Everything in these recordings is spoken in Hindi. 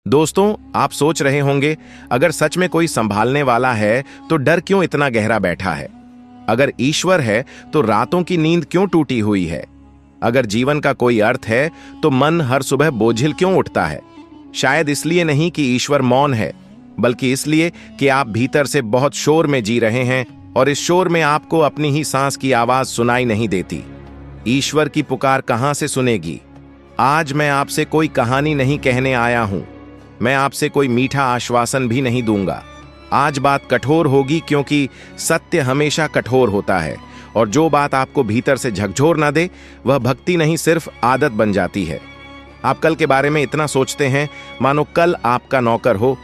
दोस्तों, आप सोच रहे होंगे, अगर सच में कोई संभालने वाला है तो डर क्यों इतना गहरा बैठा है? अगर ईश्वर है तो रातों की नींद क्यों टूटी हुई है? अगर जीवन का कोई अर्थ है तो मन हर सुबह बोझिल क्यों उठता है? शायद इसलिए नहीं कि ईश्वर मौन है, बल्कि इसलिए कि आप भीतर से बहुत शोर में जी रहे हैं और इस शोर में आपको अपनी ही सांस की आवाज सुनाई नहीं देती। ईश्वर की पुकार कहां से सुनेगी? आज मैं आपसे कोई कहानी नहीं कहने आया हूं, मैं आपसे कोई मीठा आश्वासन भी नहीं दूंगा। आज बात कठोर होगी, क्योंकि सत्य हमेशा कठोर होता है और जो बात आपको भीतर से झकझोर ना दे वह भक्ति नहीं, सिर्फ आदत बन जाती है। आप कल के बारे में इतना सोचते हैं मानो कल आपका नौकर हो,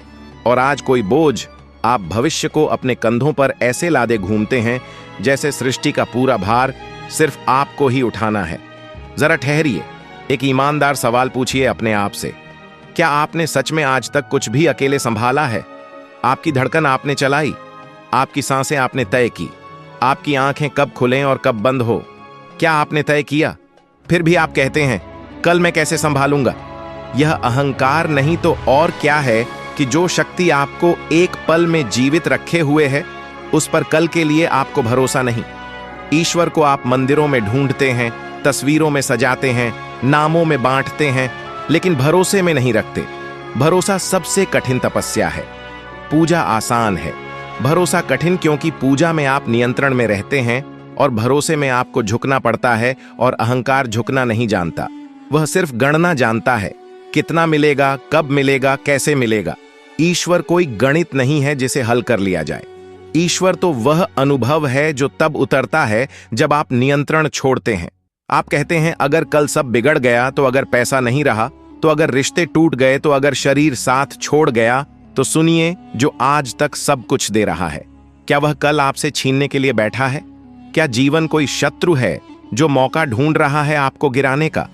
और आज कोई बोझ आप भविष्य को अपने कंधों पर ऐसे लादे घूमते हैं जैसे सृष्टि का पूरा भार सिर्फ आपको ही उठाना है। जरा ठहरिए, एक ईमानदार सवाल पूछिए अपने आप से, क्या आपने सच में आज तक कुछ भी अकेले संभाला है? आपकी धड़कन आपने चलाई, आपकी सांसें आपने तय की, आपकी आंखें कब खुलें और कब बंद हो, क्या आपने तय किया? फिर भी आप कहते हैं कल मैं कैसे संभालूंगा। यह अहंकार नहीं तो और क्या है कि जो शक्ति आपको एक पल में जीवित रखे हुए है, उस पर कल के लिए आपको भरोसा नहीं। ईश्वर को आप मंदिरों में ढूंढते हैं, तस्वीरों में सजाते हैं, नामों में बांटते हैं, लेकिन भरोसे में नहीं रखते। भरोसा सबसे कठिन तपस्या है। पूजा आसान है, भरोसा कठिन, क्योंकि पूजा में आप नियंत्रण में रहते हैं और भरोसे में आपको झुकना पड़ता है। और अहंकार झुकना नहीं जानता, वह सिर्फ गणना जानता है, कितना मिलेगा, कब मिलेगा, कैसे मिलेगा। ईश्वर कोई गणित नहीं है जिसे हल कर लिया जाए। ईश्वर तो वह अनुभव है जो तब उतरता है जब आप नियंत्रण छोड़ते हैं। आप कहते हैं अगर कल सब बिगड़ गया तो, अगर पैसा नहीं रहा तो, अगर रिश्ते टूट गए तो, अगर शरीर साथ छोड़ गया तो सुनिए, जो आज तक सब कुछ दे रहा है, क्या वह कल आपसे छीनने के लिए बैठा है? क्या जीवन कोई शत्रु है जो मौका ढूंढ रहा है आपको गिराने का?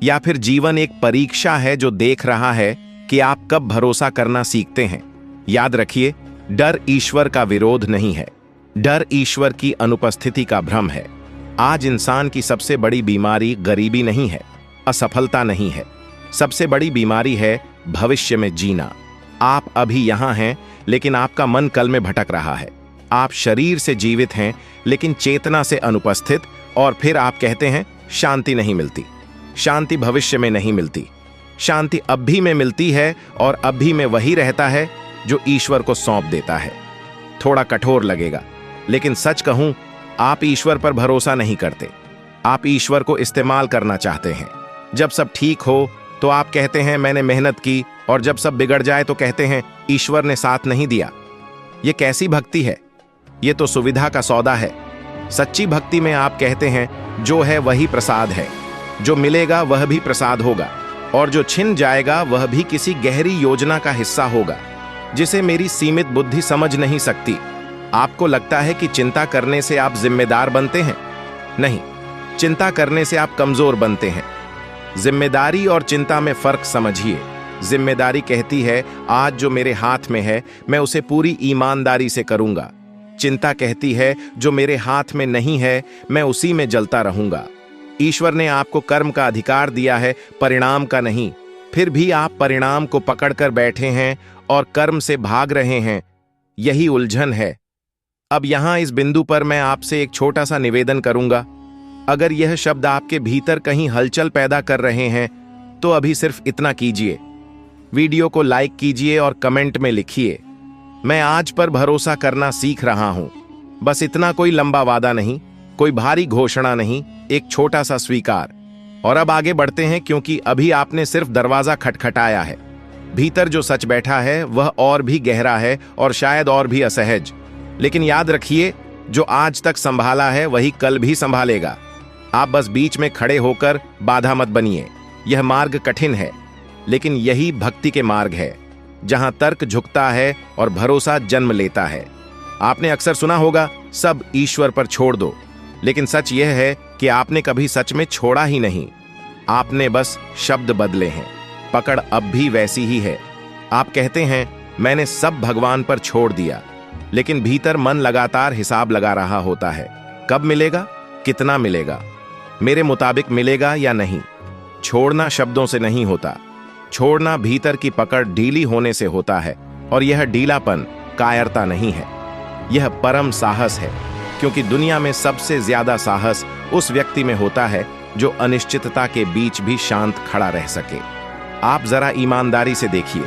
या फिर जीवन एक परीक्षा है जो देख रहा है कि आप कब भरोसा करना सीखते हैं? याद रखिए, डर ईश्वर का विरोध नहीं है, डर ईश्वर की अनुपस्थिति का भ्रम है। आज इंसान की सबसे बड़ी बीमारी गरीबी नहीं है, असफलता नहीं है, सबसे बड़ी बीमारी है भविष्य में जीना। आप अभी यहां हैं, लेकिन आपका मन कल में भटक रहा है। आप शरीर से जीवित हैं, लेकिन चेतना से अनुपस्थित। और फिर आप कहते हैं शांति नहीं मिलती। शांति भविष्य में नहीं मिलती, शांति अब भी में मिलती है, और अब भी में वही रहता है जो ईश्वर को सौंप देता है। थोड़ा कठोर लगेगा, लेकिन सच कहूं, आप ईश्वर पर भरोसा नहीं करते, आप ईश्वर को इस्तेमाल करना चाहते हैं। जब सब ठीक हो तो आप कहते हैं मैंने मेहनत की, और जब सब बिगड़ जाए तो कहते हैं ईश्वर ने साथ नहीं दिया। यह कैसी भक्ति है? यह तो सुविधा का सौदा है। सच्ची भक्ति में आप कहते हैं जो है वही प्रसाद है, जो मिलेगा वह भी प्रसाद होगा, और जो छिन जाएगा वह भी किसी गहरी योजना का हिस्सा होगा जिसे मेरी सीमित बुद्धि समझ नहीं सकती। आपको लगता है कि चिंता करने से आप जिम्मेदार बनते हैं? नहीं, चिंता करने से आप कमजोर बनते हैं। जिम्मेदारी और चिंता में फर्क समझिए। जिम्मेदारी कहती है आज जो मेरे हाथ में है मैं उसे पूरी ईमानदारी से करूंगा। चिंता कहती है जो मेरे हाथ में नहीं है मैं उसी में जलता रहूंगा। ईश्वर ने आपको कर्म का अधिकार दिया है, परिणाम का नहीं। फिर भी आप परिणाम को पकड़कर बैठे हैं और कर्म से भाग रहे हैं। यही उलझन है। अब यहां इस बिंदु पर मैं आपसे एक छोटा सा निवेदन करूंगा। अगर यह शब्द आपके भीतर कहीं हलचल पैदा कर रहे हैं तो अभी सिर्फ इतना कीजिए, वीडियो को लाइक कीजिए और कमेंट में लिखिए, मैं आज पर भरोसा करना सीख रहा हूं। बस इतना, कोई लंबा वादा नहीं, कोई भारी घोषणा नहीं, एक छोटा सा स्वीकार। और अब आगे बढ़ते हैं, क्योंकि अभी आपने सिर्फ दरवाजा खटखटाया है। भीतर जो सच बैठा है वह और भी गहरा है और शायद और भी असहज। लेकिन याद रखिए, जो आज तक संभाला है वही कल भी संभालेगा। आप बस बीच में खड़े होकर बाधा मत बनिए। यह मार्ग कठिन है, लेकिन यही भक्ति के मार्ग है, जहां तर्क झुकता है और भरोसा जन्म लेता है। आपने अक्सर सुना होगा सब ईश्वर पर छोड़ दो, लेकिन सच यह है कि आपने कभी सच में छोड़ा ही नहीं। आपने बस शब्द बदले हैं। पकड़ अब भी वैसी ही है। आप कहते हैं मैंने सब भगवान पर छोड़ दिया, लेकिन भीतर मन लगातार हिसाब लगा रहा होता है। कब मिलेगा, कितना मिलेगा, मेरे मुताबिक मिलेगा या नहीं। छोड़ना शब्दों से नहीं होता, छोड़ना भीतर की पकड़ ढीली होने से होता है, और यह ढीलापन कायरता नहीं है, यह परम साहस है। क्योंकि दुनिया में सबसे ज्यादा साहस उस व्यक्ति में होता है जो अनिश्चितता के बीच भी शांत खड़ा रह सके। आप जरा ईमानदारी से देखिए,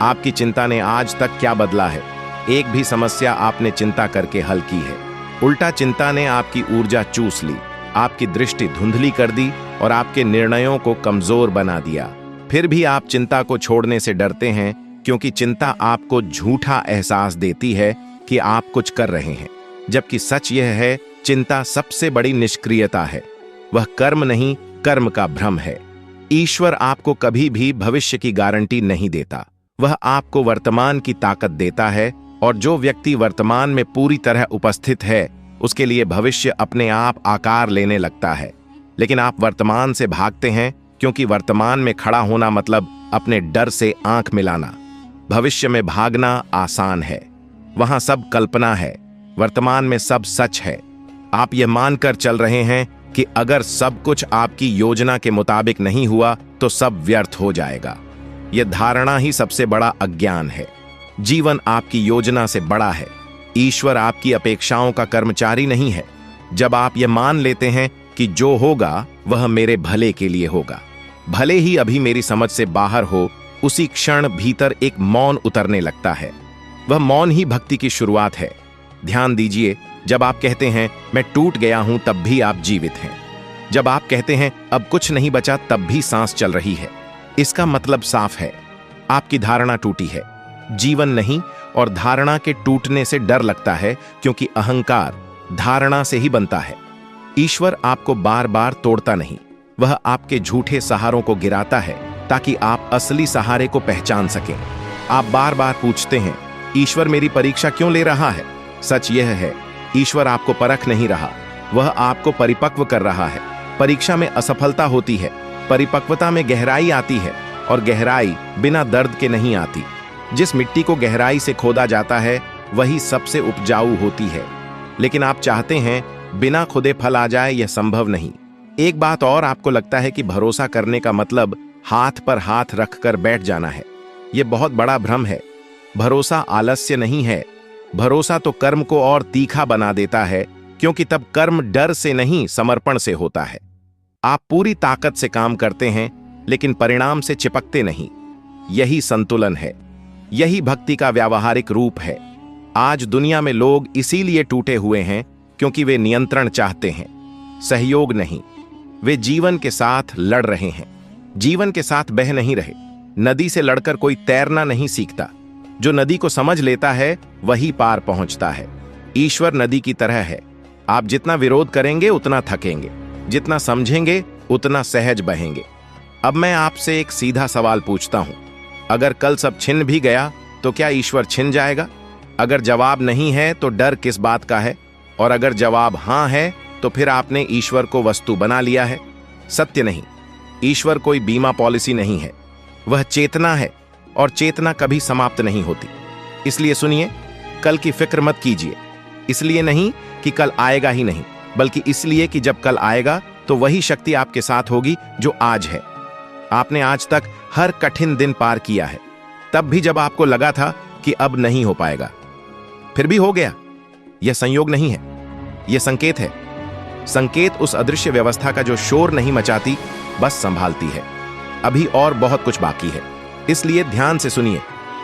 आपकी चिंता ने आज तक क्या बदला है? एक भी समस्या आपने चिंता करके हल की है? उल्टा चिंता ने आपकी ऊर्जा चूस ली, आपकी दृष्टि धुंधली कर दी और आपके निर्णयों को कमजोर बना दिया। फिर भी आप चिंता को छोड़ने से डरते हैं, क्योंकि चिंता आपको झूठा एहसास देती है कि आप कुछ कर रहे हैं, जबकि सच यह है चिंता सबसे बड़ी निष्क्रियता है। वह कर्म नहीं, कर्म का भ्रम है। ईश्वर आपको कभी भी भविष्य की गारंटी नहीं देता, वह आपको वर्तमान की ताकत देता है, और जो व्यक्ति वर्तमान में पूरी तरह उपस्थित है उसके लिए भविष्य अपने आप आकार लेने लगता है। लेकिन आप वर्तमान से भागते हैं, क्योंकि वर्तमान में खड़ा होना मतलब अपने डर से आंख मिलाना। भविष्य में भागना आसान है, वहां सब कल्पना है, वर्तमान में सब सच है। आप यह मानकर चल रहे हैं कि अगर सब कुछ आपकी योजना के मुताबिक नहीं हुआ तो सब व्यर्थ हो जाएगा। यह धारणा ही सबसे बड़ा अज्ञान है। जीवन आपकी योजना से बड़ा है। ईश्वर आपकी अपेक्षाओं का कर्मचारी नहीं है। जब आप यह मान लेते हैं कि जो होगा वह मेरे भले के लिए होगा, भले ही अभी मेरी समझ से बाहर हो, उसी क्षण भीतर एक मौन उतरने लगता है। वह मौन ही भक्ति की शुरुआत है। ध्यान दीजिए, जब आप कहते हैं मैं टूट गया हूं, तब भी आप जीवित हैं। जब आप कहते हैं अब कुछ नहीं बचा, तब भी सांस चल रही है। इसका मतलब साफ है, आपकी धारणा टूटी है, जीवन नहीं। और धारणा के टूटने से डर लगता है, क्योंकि अहंकार धारणा से ही बनता है। ईश्वर आपको बार बार तोड़ता नहीं, वह आपके झूठे सहारों को गिराता है ताकि आप असली सहारे को पहचान सकें। आप बार बार पूछते हैं, ईश्वर मेरी परीक्षा क्यों ले रहा है? सच यह है, ईश्वर आपको परख नहीं रहा, वह आपको परिपक्व कर रहा है। परीक्षा में असफलता होती है, परिपक्वता में गहराई आती है, और गहराई बिना दर्द के नहीं आती। जिस मिट्टी को गहराई से खोदा जाता है वही सबसे उपजाऊ होती है। लेकिन आप चाहते हैं बिना खुदे फल आ जाए, यह संभव नहीं। एक बात और, आपको लगता है कि भरोसा करने का मतलब हाथ पर हाथ रखकर बैठ जाना है। यह बहुत बड़ा भ्रम है। भरोसा आलस्य नहीं है, भरोसा तो कर्म को और तीखा बना देता है, क्योंकि तब कर्म डर से नहीं समर्पण से होता है। आप पूरी ताकत से काम करते हैं, लेकिन परिणाम से चिपकते नहीं। यही संतुलन है, यही भक्ति का व्यावहारिक रूप है। आज दुनिया में लोग इसीलिए टूटे हुए हैं, क्योंकि वे नियंत्रण चाहते हैं, सहयोग नहीं। वे जीवन के साथ लड़ रहे हैं, जीवन के साथ बह नहीं रहे। नदी से लड़कर कोई तैरना नहीं सीखता, जो नदी को समझ लेता है वही पार पहुंचता है। ईश्वर नदी की तरह है, आप जितना विरोध करेंगे उतना थकेंगे, जितना समझेंगे उतना सहज बहेंगे। अब मैं आपसे एक सीधा सवाल पूछता हूं, अगर कल सब छिन भी गया तो क्या ईश्वर छिन जाएगा? अगर जवाब नहीं है तो डर किस बात का है? और अगर जवाब हां है तो फिर आपने ईश्वर को वस्तु बना लिया है। सत्य नहीं, ईश्वर कोई बीमा पॉलिसी नहीं है, वह चेतना है, और चेतना कभी समाप्त नहीं होती। इसलिए सुनिए, कल की फिक्र मत कीजिए। इसलिए नहीं कि कल आएगा ही नहीं, बल्कि इसलिए कि जब कल आएगा तो वही शक्ति आपके साथ होगी जो आज है। आपने आज तक हर कठिन दिन पार किया है, तब भी जब आपको लगा था कि अब नहीं हो पाएगा, फिर भी हो गया। यह संयोग नहीं है, यह संकेत है। संकेत उस अदृश्य व्यवस्था का जो शोर नहीं मचाती, बस संभालती है। अभी और बहुत कुछ बाकी है, इसलिए ध्यान से सुनिए।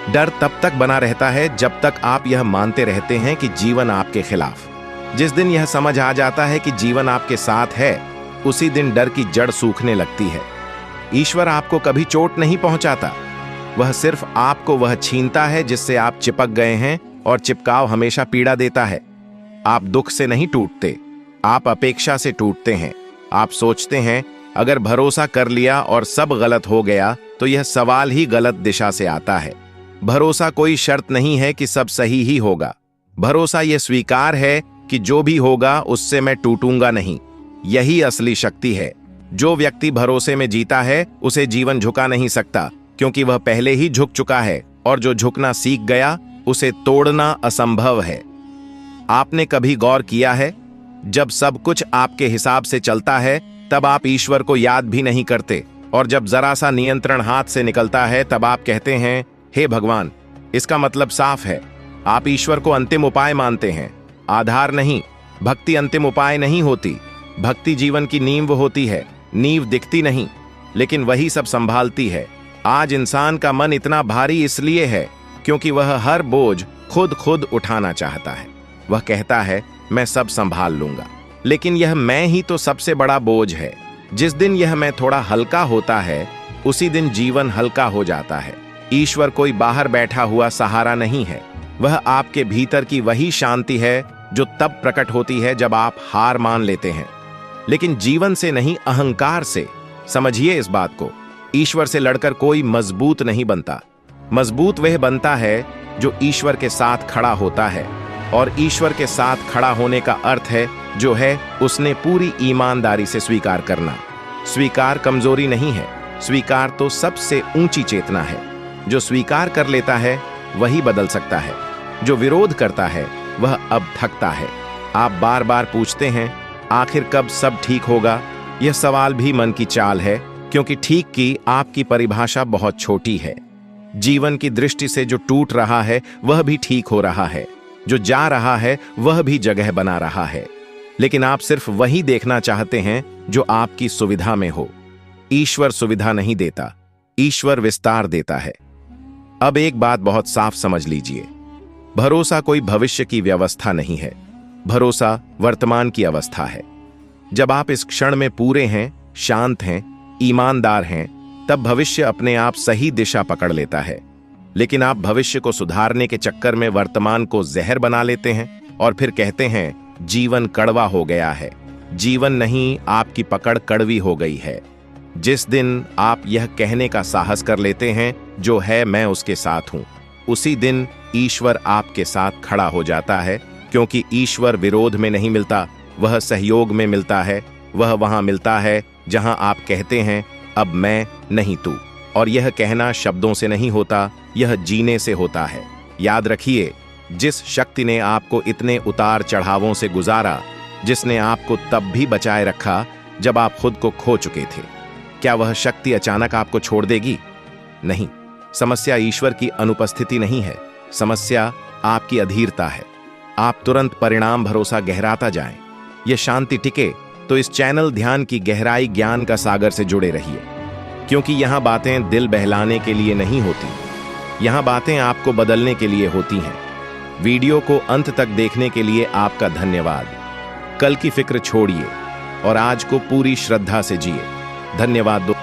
डर तब तक बना रहता है जब तक आप यह मानते रहते हैं कि जीवन आपके खिलाफ। जिस दिन यह समझ आ जाता है कि जीवन आपके साथ है, उसी दिन डर की जड़ सूखने लगती है। ईश्वर आपको कभी चोट नहीं पहुंचाता, वह सिर्फ आपको वह छीनता है जिससे आप चिपक गए हैं, और चिपकाव हमेशा पीड़ा देता है। आप दुख से नहीं टूटते, आप अपेक्षा से टूटते हैं। आप सोचते हैं अगर भरोसा कर लिया और सब गलत हो गया तो यह सवाल ही गलत दिशा से आता है। भरोसा कोई शर्त नहीं है कि सब सही ही होगा। भरोसा यह स्वीकार है कि जो भी होगा उससे मैं टूटूंगा नहीं। यही असली शक्ति है। जो व्यक्ति भरोसे में जीता है उसे जीवन झुका नहीं सकता, क्योंकि वह पहले ही झुक चुका है, और जो झुकना सीख गया उसे तोड़ना असंभव है। आपने कभी गौर किया है, जब सब कुछ आपके हिसाब से चलता है तब आप ईश्वर को याद भी नहीं करते, और जब जरा सा नियंत्रण हाथ से निकलता है तब आप कहते हैं, हे भगवान। इसका मतलब साफ है, आप ईश्वर को अंतिम उपाय मानते हैं, आधार नहीं। भक्ति अंतिम उपाय नहीं होती। भक्ति जीवन की नींव होती है। नींव दिखती नहीं, लेकिन वही सब संभालती है। आज इंसान का मन इतना भारी इसलिए है क्योंकि वह हर बोझ खुद उठाना चाहता है। वह कहता है, मैं सब संभाल लूंगा, लेकिन यह मैं ही तो सबसे बड़ा बोझ है। जिस दिन यह मैं थोड़ा हल्का होता है, उसी दिन जीवन हल्का हो जाता है। ईश्वर कोई बाहर बैठा हुआ सहारा नहीं है। वह आपके भीतर की वही शांति है जो तब प्रकट होती है जब आप हार मान लेते हैं, लेकिन जीवन से नहीं, अहंकार से। समझिए इस बात को। ईश्वर से लड़कर कोई मजबूत नहीं बनता। मजबूत वह बनता है जो ईश्वर के साथ खड़ा होता है, और ईश्वर के साथ खड़ा होने का अर्थ है जो है उसने पूरी ईमानदारी से स्वीकार करना। स्वीकार कमजोरी नहीं है, स्वीकार तो सबसे ऊंची चेतना है। जो स्वीकार कर लेता है वही बदल सकता है। जो विरोध करता है वह अब थकता है। आप बार बार पूछते हैं, आखिर कब सब ठीक होगा? यह सवाल भी मन की चाल है, क्योंकि ठीक की आपकी परिभाषा बहुत छोटी है। जीवन की दृष्टि से जो टूट रहा है वह भी ठीक हो रहा है, जो जा रहा है वह भी जगह बना रहा है, लेकिन आप सिर्फ वही देखना चाहते हैं जो आपकी सुविधा में हो। ईश्वर सुविधा नहीं देता, ईश्वर विस्तार देता है। अब एक बात बहुत साफ समझ लीजिए, भरोसा कोई भविष्य की व्यवस्था नहीं है, भरोसा वर्तमान की अवस्था है। जब आप इस क्षण में पूरे हैं, शांत हैं, ईमानदार हैं, तब भविष्य अपने आप सही दिशा पकड़ लेता है। लेकिन आप भविष्य को सुधारने के चक्कर में वर्तमान को जहर बना लेते हैं और फिर कहते हैं, जीवन कड़वा हो गया है। जीवन नहीं, आपकी पकड़ कड़वी हो गई है। जिस दिन आप यह कहने का साहस कर लेते हैं, जो है मैं उसके साथ हूं, उसी दिन ईश्वर आपके साथ खड़ा हो जाता है। क्योंकि ईश्वर विरोध में नहीं मिलता, वह सहयोग में मिलता है। वह वहां मिलता है जहां आप कहते हैं, अब मैं नहीं तू। और यह कहना शब्दों से नहीं होता, यह जीने से होता है। याद रखिए, जिस शक्ति ने आपको इतने उतार चढ़ावों से गुजारा, जिसने आपको तब भी बचाए रखा जब आप खुद को खो चुके थे, क्या वह शक्ति अचानक आपको छोड़ देगी? नहीं। समस्या ईश्वर की अनुपस्थिति नहीं है, समस्या आपकी अधीरता है। आप तुरंत परिणाम भरोसा गहराता जाएं। यह शांति टिके तो इस चैनल ध्यान की गहराई ज्ञान का सागर से जुड़े रहिए, क्योंकि यहां बातें दिल बहलाने के लिए नहीं होती, यहां बातें आपको बदलने के लिए होती हैं। वीडियो को अंत तक देखने के लिए आपका धन्यवाद। कल की फिक्र छोड़िए और आज को पूरी श्रद्धा से जिए। धन्यवाद।